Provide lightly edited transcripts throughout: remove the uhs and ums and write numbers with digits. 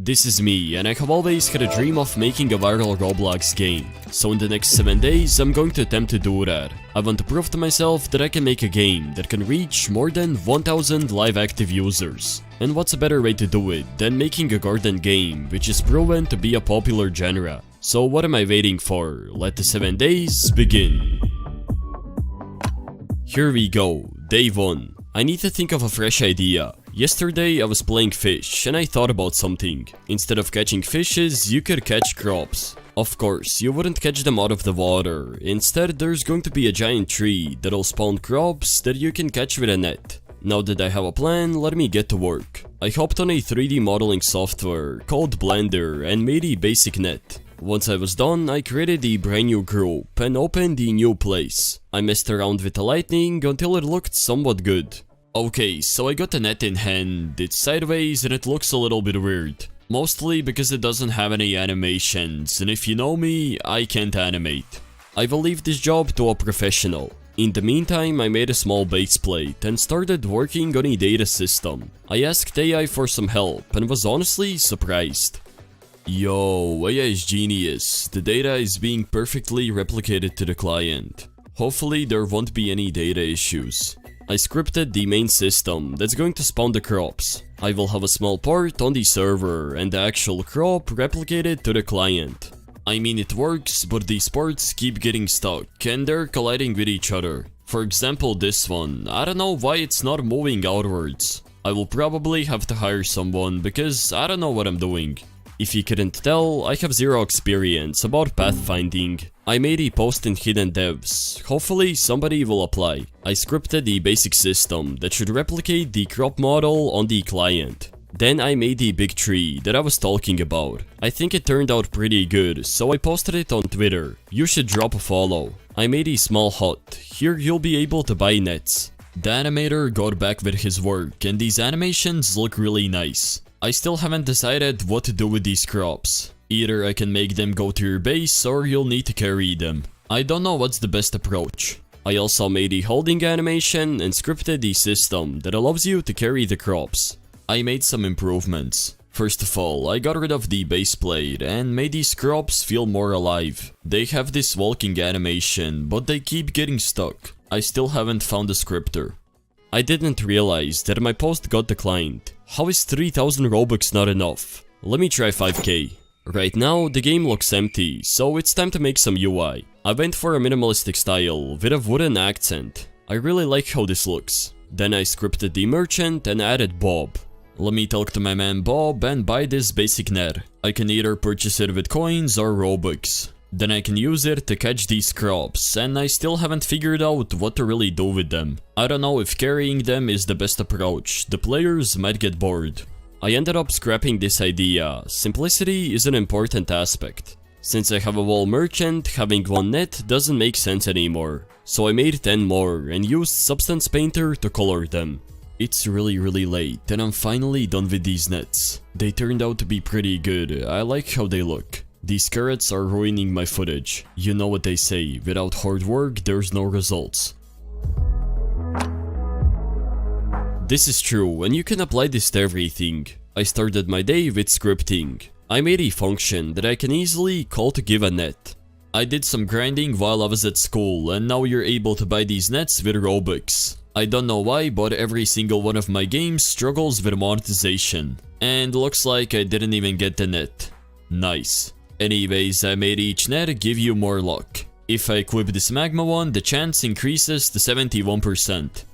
This is me, and I have always had a dream of making a viral Roblox game. So in the next 7 days, I'm going to attempt to do that. I want to prove to myself that I can make a game that can reach more than 1000 live active users. And what's a better way to do it than making a garden game, which is proven to be a popular genre. So what am I waiting for? Let the 7 days begin. Here we go, day 1. I need to think of a fresh idea. Yesterday I was playing fish and I thought about something. Instead of catching fishes, you could catch crops. Of course, you wouldn't catch them out of the water. Instead, there's going to be a giant tree that'll spawn crops that you can catch with a net. Now that I have a plan, let me get to work. I hopped on a 3D modeling software called Blender and made a basic net. Once I was done, I created a brand new group and opened the new place. I messed around with the lighting until it looked somewhat good. Okay, so I got the net in hand, it's sideways and it looks a little bit weird. Mostly because it doesn't have any animations, and if you know me, I can't animate. I will leave this job to a professional. In the meantime, I made a small base plate and started working on a data system. I asked AI for some help and was honestly surprised. Yo, AI is genius. The data is being perfectly replicated to the client. Hopefully there won't be any data issues. I scripted the main system that's going to spawn the crops. I will have a small part on the server and the actual crop replicated to the client. I mean it works, but these parts keep getting stuck and they're colliding with each other. For example this one, I don't know why it's not moving outwards. I will probably have to hire someone because I don't know what I'm doing. If you couldn't tell, I have zero experience about pathfinding. I made a post in Hidden Devs. Hopefully somebody will apply. I scripted the basic system that should replicate the crop model on the client. Then I made the big tree that I was talking about. I think it turned out pretty good, so I posted it on Twitter. You should drop a follow. I made a small hut. Here you'll be able to buy nets. The animator got back with his work and these animations look really nice. I still haven't decided what to do with these crops. Either I can make them go to your base or you'll need to carry them. I don't know what's the best approach. I also made a holding animation and scripted the system that allows you to carry the crops. I made some improvements. First of all, I got rid of the base plate and made these crops feel more alive. They have this walking animation, but they keep getting stuck. I still haven't found a scripter. I didn't realize that my post got declined. How is 3000 Robux not enough? Let me try 5k. Right now, the game looks empty, so it's time to make some UI. I went for a minimalistic style with a wooden accent. I really like how this looks. Then I scripted the merchant and added Bob. Let me talk to my man Bob and buy this basic net. I can either purchase it with coins or Robux. Then I can use it to catch these crops, and I still haven't figured out what to really do with them. I don't know if carrying them is the best approach, the players might get bored. I ended up scrapping this idea. Simplicity is an important aspect. Since I have a wall merchant, having one net doesn't make sense anymore. So I made 10 more and used Substance Painter to color them. It's really late and I'm finally done with these nets. They turned out to be pretty good, I like how they look. These carrots are ruining my footage. You know what they say, without hard work there's no results. This is true and you can apply this to everything. I started my day with scripting. I made a function that I can easily call to give a net. I did some grinding while I was at school and now you're able to buy these nets with Robux. I don't know why, but every single one of my games struggles with monetization. And looks like I didn't even get the net. Nice. Anyways, I made each net give you more luck. If I equip this magma one, the chance increases to 71%.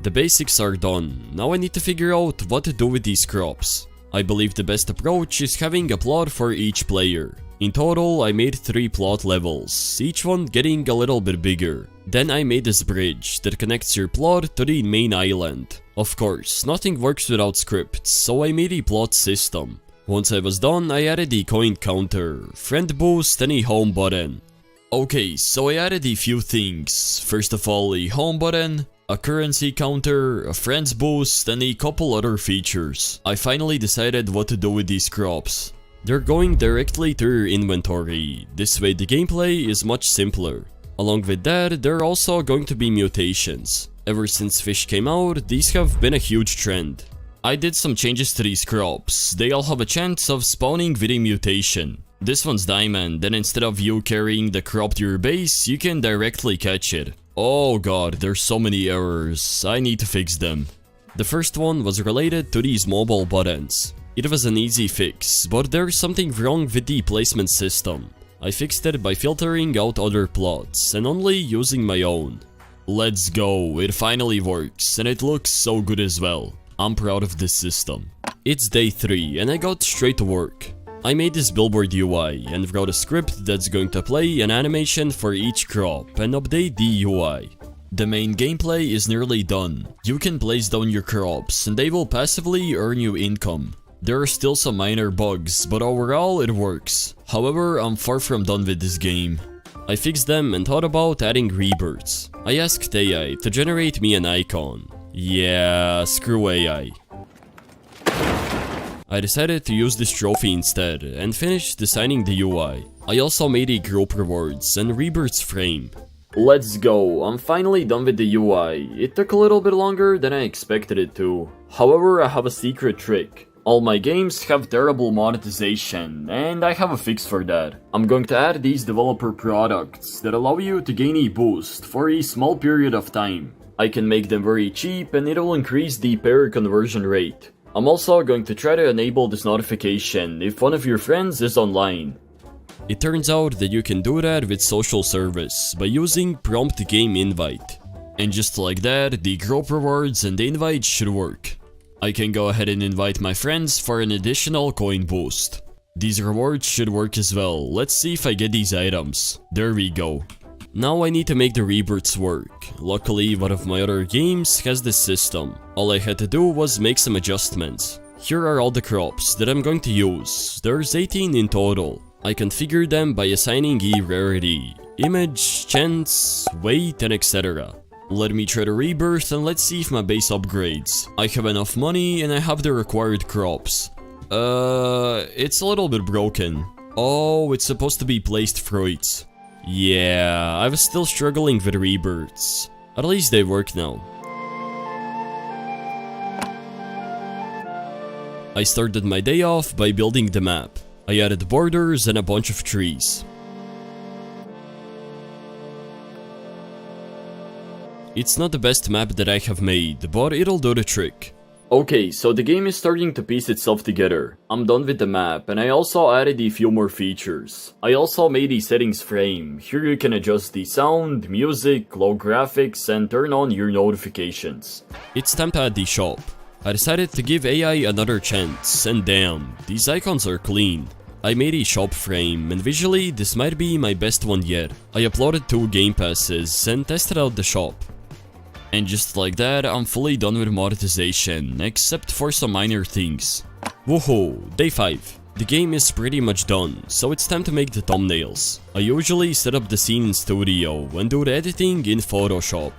The basics are done. Now I need to figure out what to do with these crops. I believe the best approach is having a plot for each player. In total, I made 3 plot levels, each one getting a little bit bigger. Then I made this bridge that connects your plot to the main island. Of course, nothing works without scripts, so I made a plot system. Once I was done, I added a coin counter, friend boost and a home button. Okay, so I added a few things. First of all, a home button, a currency counter, a friends boost and a couple other features. I finally decided what to do with these crops. They're going directly to your inventory. This way the gameplay is much simpler. Along with that, there are also going to be mutations. Ever since fish came out, these have been a huge trend. I did some changes to these crops. They all have a chance of spawning with a mutation. This one's diamond, and instead of you carrying the crop to your base, you can directly catch it. Oh god, there's so many errors. I need to fix them. The first one was related to these mobile buttons. It was an easy fix, but there's something wrong with the placement system. I fixed it by filtering out other plots and only using my own. Let's go, it finally works, and it looks so good as well. I'm proud of this system. It's day 3 and I got straight to work. I made this billboard UI and wrote a script that's going to play an animation for each crop and update the UI. The main gameplay is nearly done. You can place down your crops and they will passively earn you income. There are still some minor bugs, but overall it works. However, I'm far from done with this game. I fixed them and thought about adding rebirths. I asked AI to generate me an icon. Yeah, screw AI. I decided to use this trophy instead and finished designing the UI. I also made a group rewards and rebirths frame. Let's go, I'm finally done with the UI. It took a little bit longer than I expected it to. However, I have a secret trick. All my games have terrible monetization, and I have a fix for that. I'm going to add these developer products that allow you to gain a boost for a small period of time. I can make them very cheap and it will increase the payer conversion rate. I'm also going to try to enable this notification if one of your friends is online. It turns out that you can do that with social service by using prompt game invite. And just like that, the group rewards and the invite should work. I can go ahead and invite my friends for an additional coin boost. These rewards should work as well. Let's see if I get these items. There we go. Now I need to make the rebirths work. Luckily, one of my other games has this system. All I had to do was make some adjustments. Here are all the crops that I'm going to use. There's 18 in total. I configured them by assigning a rarity, image, chance, weight, and etc. Let me try to rebirth and let's see if my base upgrades. I have enough money and I have the required crops. It's a little bit broken. Oh, it's supposed to be placed fruits. Yeah, I was still struggling with rebirths. At least they work now. I started my day off by building the map. I added borders and a bunch of trees. It's not the best map that I have made, but it'll do the trick. Okay, so the game is starting to piece itself together. I'm done with the map, and I also added a few more features. I also made a settings frame. Here you can adjust the sound, music, low graphics, and turn on your notifications. It's time to add the shop. I decided to give AI another chance, and damn, these icons are clean. I made a shop frame, and visually this might be my best one yet. I uploaded 2 game passes and tested out the shop. And just like that, I'm fully done with monetization, except for some minor things. Woohoo, day 5. The game is pretty much done, so it's time to make the thumbnails. I usually set up the scene in Studio and do the editing in Photoshop.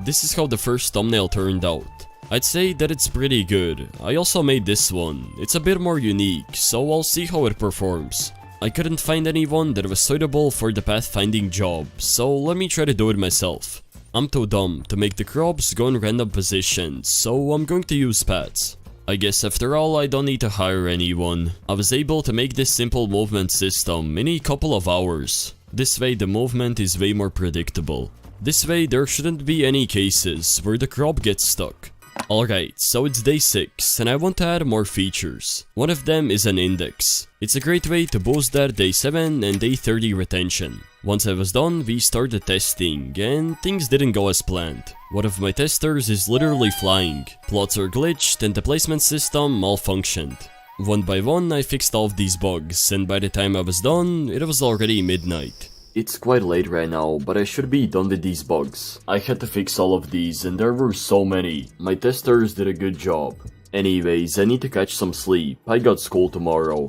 This is how the first thumbnail turned out. I'd say that it's pretty good. I also made this one. It's a bit more unique, so I'll see how it performs. I couldn't find anyone that was suitable for the pathfinding job, so let me try to do it myself. I'm too dumb to make the crops go in random positions, so I'm going to use paths. I guess after all I don't need to hire anyone. I was able to make this simple movement system in a couple of hours. This way the movement is way more predictable. This way there shouldn't be any cases where the crop gets stuck. Alright, so it's day 6 and I want to add more features. One of them is an index. It's a great way to boost that day 7 and day 30 retention. Once I was done, we started testing and things didn't go as planned. One of my testers is literally flying. Plots are glitched and the placement system malfunctioned. One by one I fixed all of these bugs and by the time I was done, it was already midnight. It's quite late right now, but I should be done with these bugs. I had to fix all of these and there were so many. My testers did a good job. Anyways, I need to catch some sleep. I got school tomorrow.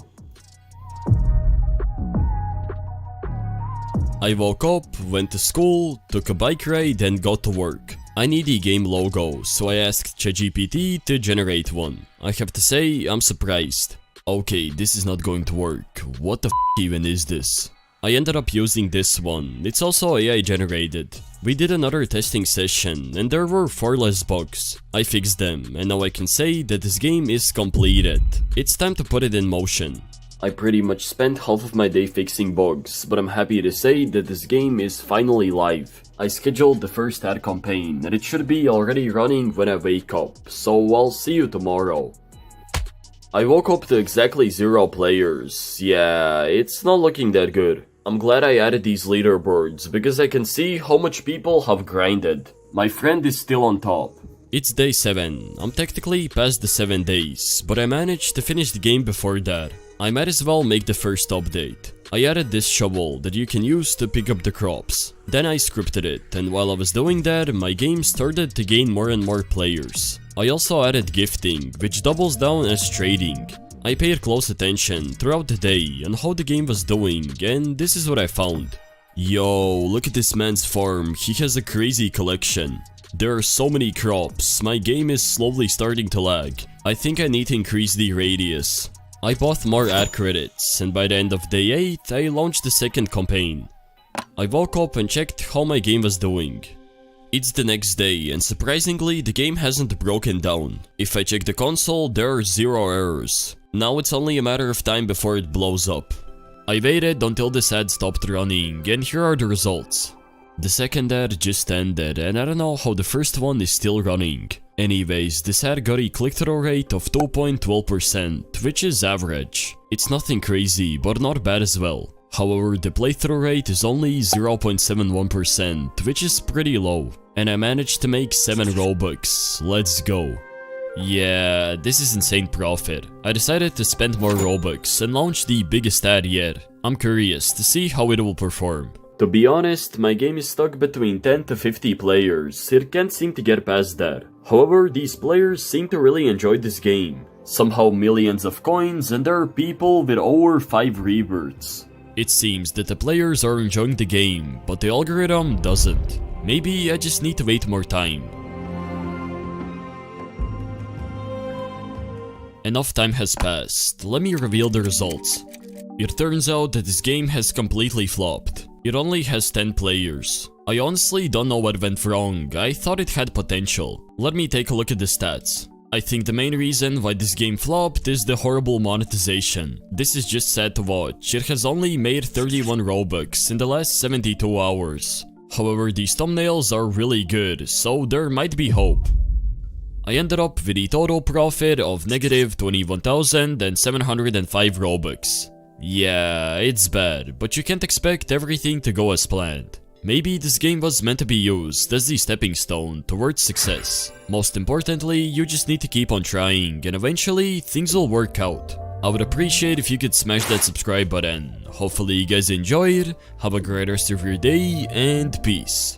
I woke up, went to school, took a bike ride and got to work. I need a game logo, so I asked ChatGPT to generate one. I have to say, I'm surprised. Okay, this is not going to work. What the f even is this? I ended up using this one. It's also AI generated. We did another testing session and there were 4 less bugs. I fixed them and now I can say that this game is completed. It's time to put it in motion. I pretty much spent half of my day fixing bugs, but I'm happy to say that this game is finally live. I scheduled the first ad campaign and it should be already running when I wake up, so I'll see you tomorrow. I woke up to exactly 0 players. Yeah, it's not looking that good. I'm glad I added these leaderboards because I can see how much people have grinded. My friend is still on top. It's day 7. I'm technically past the 7 days, but I managed to finish the game before that. I might as well make the first update. I added this shovel that you can use to pick up the crops. Then I scripted it, and while I was doing that, my game started to gain more and more players. I also added gifting, which doubles down as trading. I paid close attention throughout the day on how the game was doing, and this is what I found. Yo, look at this man's farm, he has a crazy collection. There are so many crops, my game is slowly starting to lag. I think I need to increase the radius. I bought more ad credits, and by the end of day 8, I launched the second campaign. I woke up and checked how my game was doing. It's the next day, and surprisingly, the game hasn't broken down. If I check the console, there are 0 errors. Now it's only a matter of time before it blows up. I waited until this ad stopped running, and here are the results. The second ad just ended, and I don't know how the first one is still running. Anyways, this ad got a click-through rate of 2.12%, which is average. It's nothing crazy, but not bad as well. However, the playthrough rate is only 0.71%, which is pretty low. And I managed to make 7 Robux. Let's go. Yeah, this is insane profit. I decided to spend more Robux and launch the biggest ad yet. I'm curious to see how it will perform. To be honest, my game is stuck between 10 to 50 players, it can't seem to get past that. However, these players seem to really enjoy this game. Somehow millions of coins and there are people with over 5 rebirths. It seems that the players are enjoying the game, but the algorithm doesn't. Maybe I just need to wait more time. Enough time has passed, let me reveal the results. It turns out that this game has completely flopped. It only has 10 players. I honestly don't know what went wrong, I thought it had potential. Let me take a look at the stats. I think the main reason why this game flopped is the horrible monetization. This is just sad to watch, it has only made 31 Robux in the last 72 hours. However, these thumbnails are really good, so there might be hope. I ended up with a total profit of negative 21,705 Robux. Yeah, it's bad, but you can't expect everything to go as planned. Maybe this game was meant to be used as the stepping stone towards success. Most importantly, you just need to keep on trying and eventually things will work out. I would appreciate if you could smash that subscribe button. Hopefully you guys enjoyed, have a great rest of your day and peace.